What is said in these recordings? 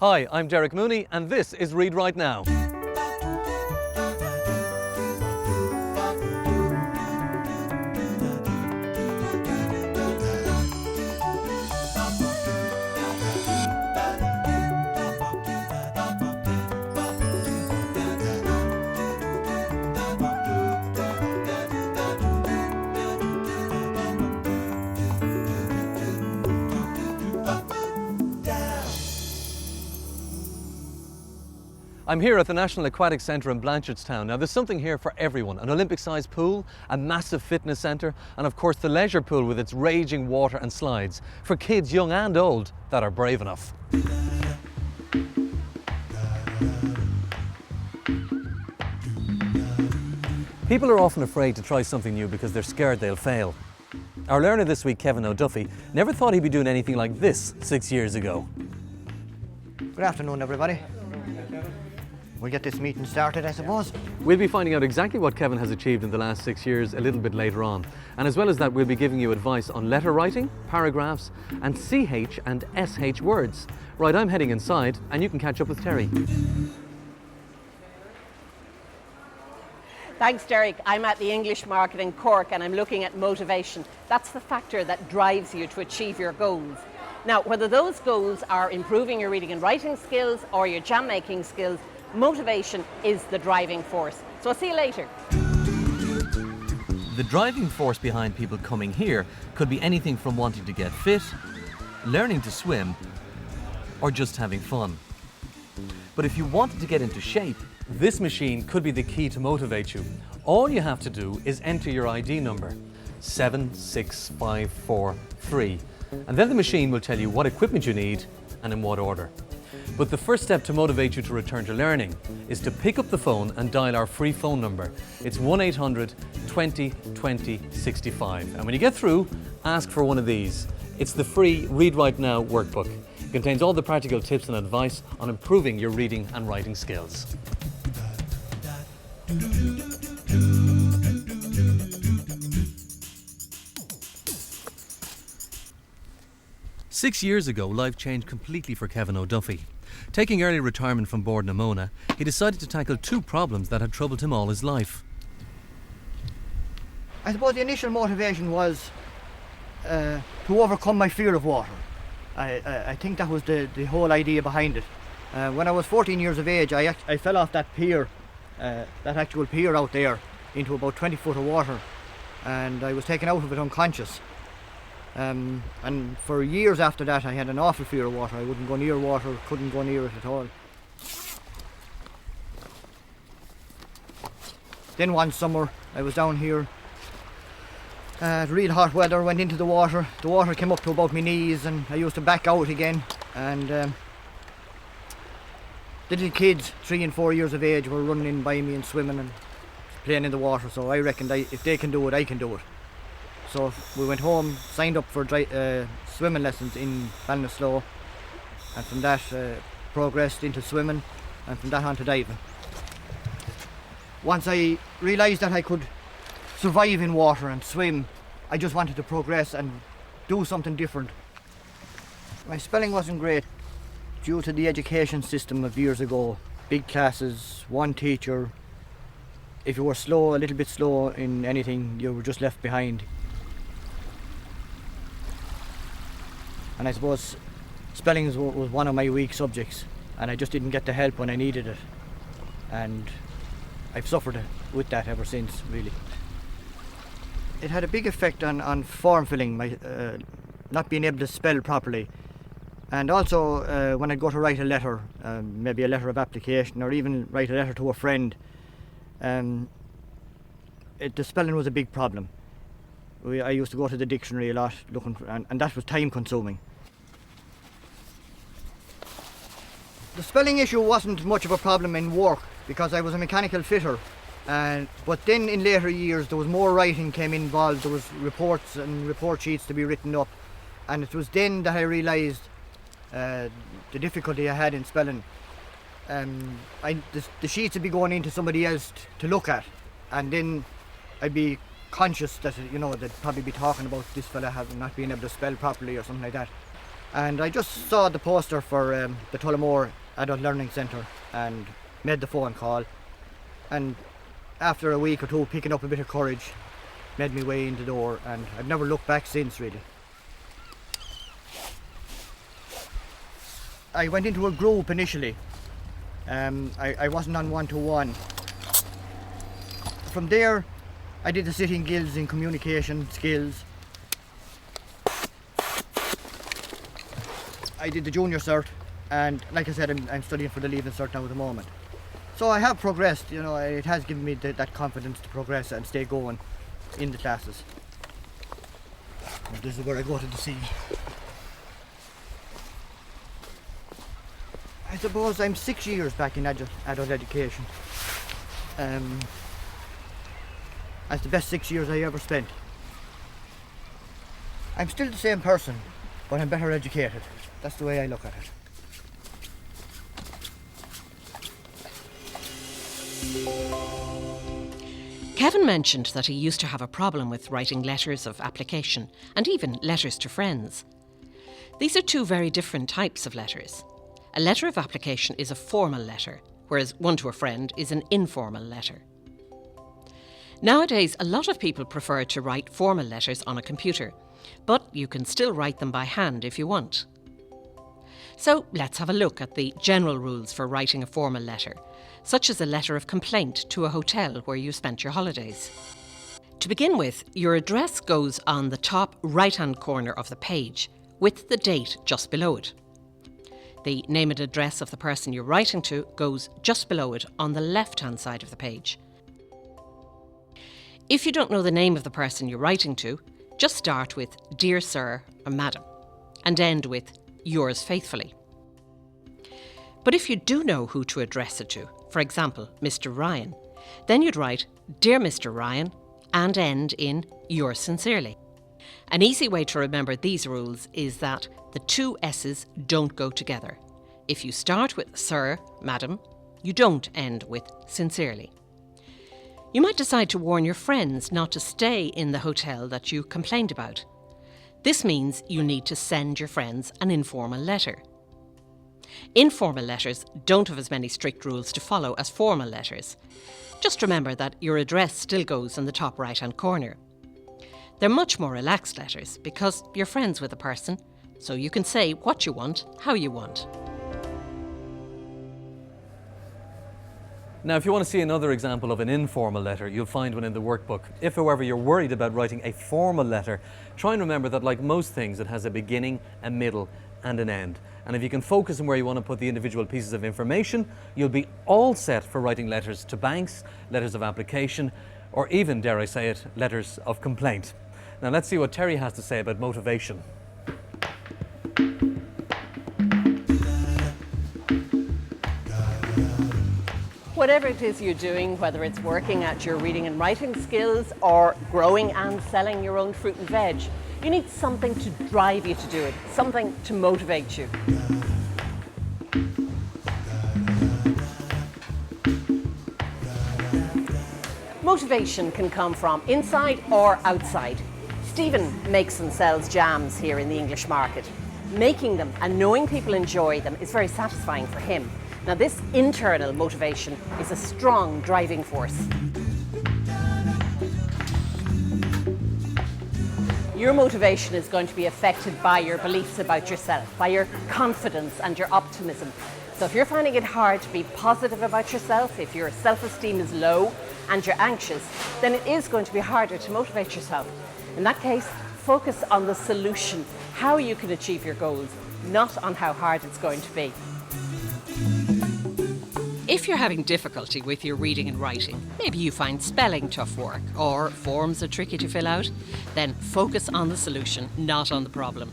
Hi, I'm Derek Mooney and this is Read Right Now. I'm here at the National Aquatic Centre in Blanchardstown. Now there's something here for everyone. An Olympic-sized pool, a massive fitness centre, and of course the leisure pool with its raging water and slides for kids young and old that are brave enough. People are often afraid to try something new because they're scared they'll fail. Our learner this week, Kevin O'Duffy, never thought he'd be doing anything like this 6 years ago. Good afternoon, everybody. We'll get this meeting started, I suppose. We'll be finding out exactly what Kevin has achieved in the last 6 years a little bit later on. And as well as that, we'll be giving you advice on letter writing, paragraphs, and CH and SH words. Right, I'm heading inside, and you can catch up with Terry. Thanks, Derek. I'm at the English Market in Cork and I'm looking at motivation. That's the factor that drives you to achieve your goals. Now, whether those goals are improving your reading and writing skills or your jam making skills, motivation is the driving force. So I'll see you later. The driving force behind people coming here could be anything from wanting to get fit, learning to swim, or just having fun. But if you wanted to get into shape, this machine could be the key to motivate you. All you have to do is enter your ID number, 76543, and then the machine will tell you what equipment you need and in what order. But the first step to motivate you to return to learning is to pick up the phone and dial our free phone number. It's 1-800 20 20 65. And when you get through, ask for one of these. It's the free Read Right Now workbook. It contains all the practical tips and advice on improving your reading and writing skills. 6 years ago, life changed completely for Kevin O'Duffy. Taking early retirement from Bord na Móna, he decided to tackle two problems that had troubled him all his life. I suppose the initial motivation was to overcome my fear of water. I think that was the whole idea behind it. When I was 14 years of age, I fell off that pier, that actual pier out there, into about 20 foot of water, and I was taken out of it unconscious. And for years after that I had an awful fear of water. I wouldn't go near water, couldn't go near it at all. Then one summer I was down here, real hot weather, went into the water came up to about my knees and I used to back out again, and little kids 3 and 4 years of age were running in by me and swimming and playing in the water, so I reckoned if they can do it, I can do it. So we went home, signed up for swimming lessons in Ballinasloe, and from that progressed into swimming, and from that on to diving. Once I realised that I could survive in water and swim, I just wanted to progress and do something different. My spelling wasn't great due to the education system of years ago. Big classes, one teacher. If you were slow, a little bit slow in anything, you were just left behind. And I suppose spelling was one of my weak subjects, and I just didn't get the help when I needed it. And I've suffered with that ever since, really. It had a big effect on form filling, not being able to spell properly. And also when I'd go to write a letter, maybe a letter of application, or even write a letter to a friend, the spelling was a big problem. I used to go to the dictionary a lot, looking for, and that was time consuming. The spelling issue wasn't much of a problem in work because I was a mechanical fitter, but then in later years there was more writing came involved. There was reports and report sheets to be written up, and it was then that I realised the difficulty I had in spelling. The sheets would be going into somebody else to look at, and then I'd be conscious that they'd probably be talking about this fella not being able to spell properly or something like that. And I just saw the poster for the Tullamore Adult Learning Centre and made the phone call. And after a week or two, picking up a bit of courage, made me way in the door, and I've never looked back since, really. I went into a group initially. I wasn't on one-to-one. From there, I did the sitting guilds in communication skills. I did the junior cert, and like I said, I'm studying for the leaving cert now at the moment. So I have progressed, you know, it has given me that confidence to progress and stay going in the classes. And this is where I go to the sea. I suppose I'm 6 years back in adult education. That's the best 6 years I ever spent. I'm still the same person, but I'm better educated. That's the way I look at it. Kevin mentioned that he used to have a problem with writing letters of application and even letters to friends. These are two very different types of letters. A letter of application is a formal letter, whereas one to a friend is an informal letter. Nowadays, a lot of people prefer to write formal letters on a computer, but you can still write them by hand if you want. So let's have a look at the general rules for writing a formal letter, such as a letter of complaint to a hotel where you spent your holidays. To begin with, your address goes on the top right-hand corner of the page, with the date just below it. The name and address of the person you're writing to goes just below it on the left-hand side of the page. If you don't know the name of the person you're writing to, just start with Dear Sir or Madam and end with Yours faithfully. But if you do know who to address it to, for example, Mr. Ryan, then you'd write Dear Mr. Ryan and end in Yours sincerely. An easy way to remember these rules is that the two S's don't go together. If you start with Sir, Madam, you don't end with sincerely. You might decide to warn your friends not to stay in the hotel that you complained about. This means you need to send your friends an informal letter. Informal letters don't have as many strict rules to follow as formal letters. Just remember that your address still goes in the top right-hand corner. They're much more relaxed letters because you're friends with the person, so you can say what you want, how you want. Now, if you want to see another example of an informal letter, you'll find one in the workbook. If, however, you're worried about writing a formal letter, try and remember that, like most things, it has a beginning, a middle, and an end. And if you can focus on where you want to put the individual pieces of information, you'll be all set for writing letters to banks, letters of application, or even, dare I say it, letters of complaint. Now, let's see what Terry has to say about motivation. Whatever it is you're doing, whether it's working at your reading and writing skills or growing and selling your own fruit and veg, you need something to drive you to do it, something to motivate you. Motivation can come from inside or outside. Stephen makes and sells jams here in the English market. Making them and knowing people enjoy them is very satisfying for him. Now, this internal motivation is a strong driving force. Your motivation is going to be affected by your beliefs about yourself, by your confidence and your optimism. So if you're finding it hard to be positive about yourself, if your self-esteem is low and you're anxious, then it is going to be harder to motivate yourself. In that case, focus on the solution, how you can achieve your goals, not on how hard it's going to be. If you're having difficulty with your reading and writing, maybe you find spelling tough work or forms are tricky to fill out, then focus on the solution, not on the problem.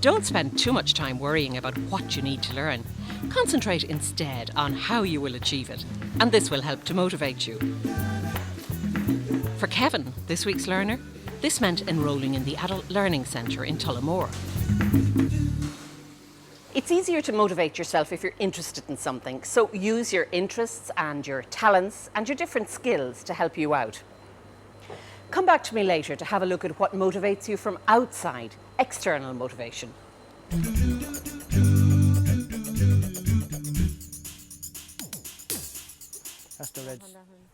Don't spend too much time worrying about what you need to learn. Concentrate instead on how you will achieve it, and this will help to motivate you. For Kevin, this week's learner, this meant enrolling in the Adult Learning Centre in Tullamore. It's easier to motivate yourself if you're interested in something, so use your interests and your talents and your different skills to help you out. Come back to me later to have a look at what motivates you from outside, external motivation. That's the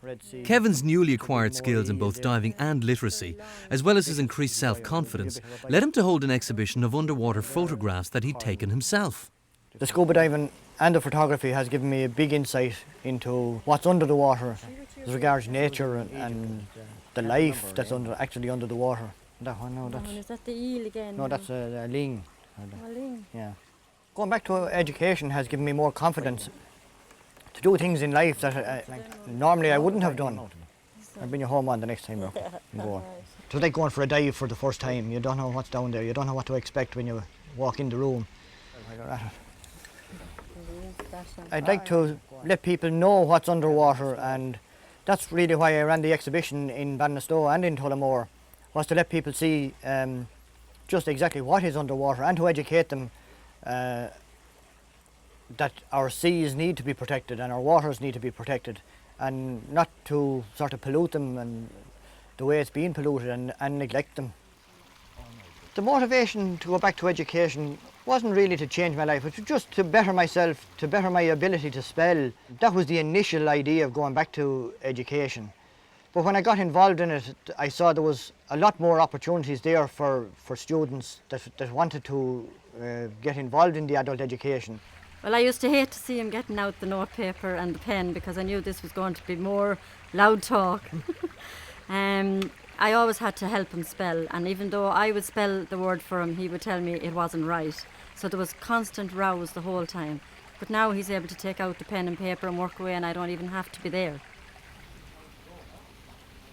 Red Sea. Kevin's newly acquired skills in both diving and literacy, as well as his increased self-confidence, led him to hold an exhibition of underwater photographs that he'd taken himself. The scuba diving and the photography has given me a big insight into what's under the water as regards nature and the life that's actually under the water. That one, no, that's... Is that the eel again? No, that's a ling. A ling. Yeah. Going back to education has given me more confidence to do things in life that normally I wouldn't have done. I'll bring you home on the next time you go. It was like going for a dive for the first time. You don't know what's down there. You don't know what to expect when you walk in the room. I'd like to let people know what's underwater, and that's really why I ran the exhibition in Ballinasloe and in Tullamore, was to let people see just exactly what is underwater and to educate them that our seas need to be protected and our waters need to be protected, and not to sort of pollute them and the way it's being polluted and neglect them. The motivation to go back to education wasn't really to change my life, it was just to better myself, to better my ability to spell. That was the initial idea of going back to education. But when I got involved in it, I saw there was a lot more opportunities there for students that wanted to get involved in the adult education. Well, I used to hate to see him getting out the notepaper and the pen because I knew this was going to be more loud talk. I always had to help him spell, and even though I would spell the word for him, he would tell me it wasn't right. So there was constant rows the whole time. But now he's able to take out the pen and paper and work away, and I don't even have to be there.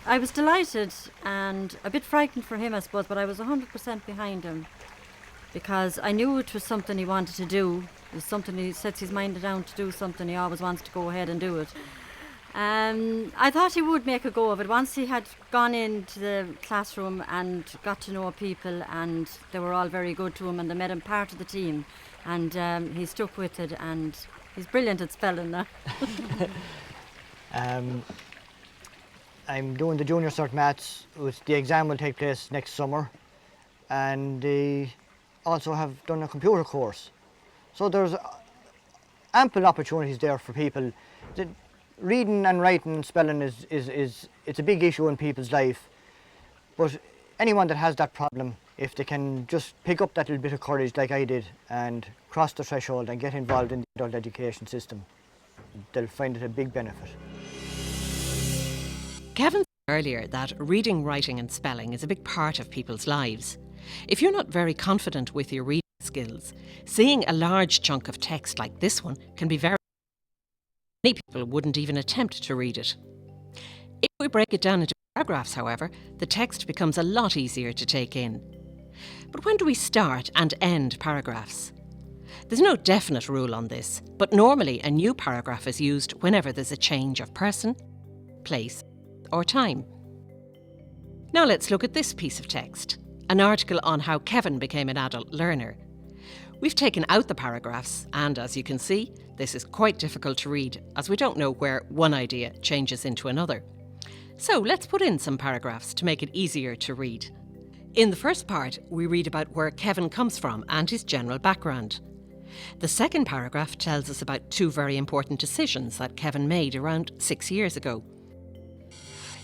I was delighted and a bit frightened for him, I suppose, but I was 100% behind him because I knew it was something he wanted to do. It was something he sets his mind down to do, something he always wants to go ahead and do it. I thought he would make a go of it once he had gone into the classroom and got to know people, and they were all very good to him and they made him part of the team, and he stuck with it, and he's brilliant at spelling now. I'm doing the Junior Cert Maths, which the exam will take place next summer, and they also have done a computer course. So there's ample opportunities there for people. Reading and writing and spelling it's a big issue in people's life, but anyone that has that problem, if they can just pick up that little bit of courage like I did and cross the threshold and get involved in the adult education system, they'll find it a big benefit. Kevin said earlier that reading, writing and spelling is a big part of people's lives. If you're not very confident with your reading skills, seeing a large chunk of text like this one can be very... Many people wouldn't even attempt to read it. If we break it down into paragraphs, however, the text becomes a lot easier to take in. But when do we start and end paragraphs? There's no definite rule on this, but normally a new paragraph is used whenever there's a change of person, place, or time. Now let's look at this piece of text, an article on how Kevin became an adult learner. We've taken out the paragraphs, and as you can see, this is quite difficult to read as we don't know where one idea changes into another. So let's put in some paragraphs to make it easier to read. In the first part, we read about where Kevin comes from and his general background. The second paragraph tells us about two very important decisions that Kevin made around 6 years ago.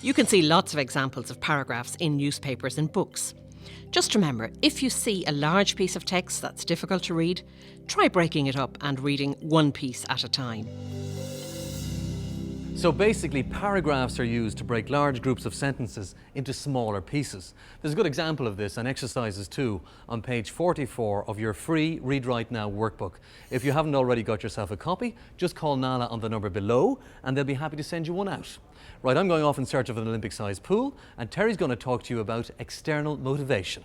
You can see lots of examples of paragraphs in newspapers and books. Just remember, if you see a large piece of text that's difficult to read, try breaking it up and reading one piece at a time. So basically, paragraphs are used to break large groups of sentences into smaller pieces. There's a good example of this and exercises too on page 44 of your free Read Write Now workbook. If you haven't already got yourself a copy, just call Nala on the number below and they'll be happy to send you one out. Right, I'm going off in search of an Olympic-sized pool, and Terry's going to talk to you about external motivation.